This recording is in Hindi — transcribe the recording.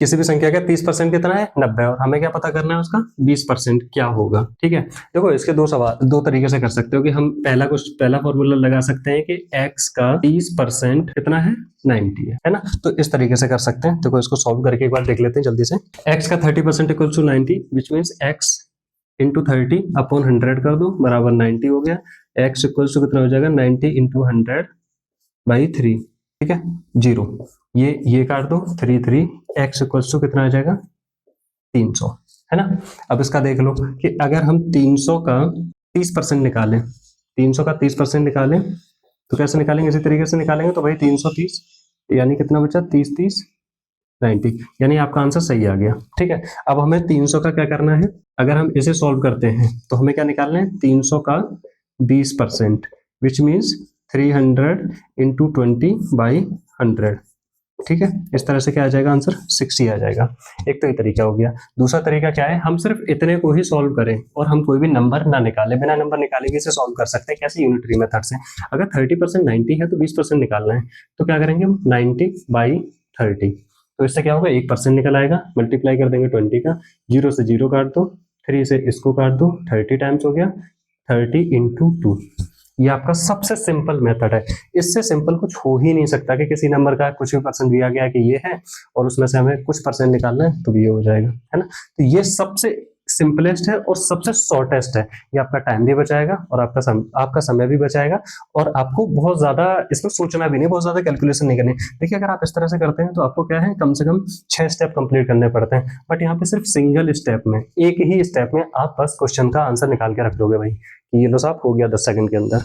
किसी भी संख्या का 30% कितना है 90, और हमें क्या पता करना है उसका 20% क्या होगा। ठीक है, देखो इसके दो तरीके से कर सकते हो कि हम पहला फॉर्मूला लगा सकते हैं कि x का 30% कितना है 90 है ना। तो इस तरीके से कर सकते हैं। देखो इसको सॉल्व करके एक बार देख लेते हैं जल्दी से। x का 30% equal to 90 which means x into 30 upon 100 कर दो बराबर 90 हो गया। x इक्वल टू कितना हो जाएगा 90 इंटू 100 बाई 3। ठीक है, 0 ये काट दो 3 x इक्वल टू कितना आ जाएगा 300 है ना। अब इसका देख लो कि अगर हम 300 का 30% निकालें, 300 का 30% निकालें तो कैसे निकालेंगे, इसी तरीके से निकालेंगे। तो भाई 330 यानी कितना बचा 30 90, यानी आपका आंसर सही आ गया। ठीक है, अब हमें 300 का क्या करना है, अगर हम इसे सॉल्व करते हैं तो हमें क्या निकालना है 300 का 20% विच मीन्स 300 इंटू 20 बाई 100। ठीक है, इस तरह से क्या आ जाएगा आंसर 60 आ जाएगा। एक तो ये तरीका हो गया। दूसरा तरीका क्या है, हम सिर्फ इतने को ही सॉल्व करें और हम कोई भी नंबर ना निकालें, बिना नंबर निकाले भी इसे सॉल्व कर सकते हैं। कैसे, यूनिटरी मेथड से। अगर 30% 90 है तो 20% निकालना है, तो क्या करेंगे हम 90 बाई 30, तो इससे क्या होगा 1% निकल आएगा। मल्टीप्लाई कर देंगे 20 का, 0 से 0 काट दो, 3 से इसको काट दो, 30 टाइम्स हो गया 30 इंटू 2। ये आपका सबसे सिंपल मेथड है। इससे सिंपल कुछ हो ही नहीं सकता कि किसी नंबर का कुछ भी परसेंट दिया गया कि ये है और उसमें से हमें कुछ परसेंट निकालना है तो ये हो जाएगा, है ना। तो ये सबसे सिंपलेस्ट है और सबसे शॉर्टेस्ट है। ये आपका टाइम भी बचाएगा और आपका समय भी बचाएगा, और आपको बहुत ज्यादा इसमें सोचना भी नहीं, बहुत ज्यादा कैलकुलेशन नहीं करनी। देखिए अगर आप इस तरह से करते हैं तो आपको क्या है, कम से कम 6 स्टेप कंप्लीट करने पड़ते हैं, बट यहाँ पे सिर्फ सिंगल स्टेप में, एक ही स्टेप में आप बस क्वेश्चन का आंसर निकाल के रख दोगे भाई, ये लो साहब हो गया 10 सेकंड के अंदर।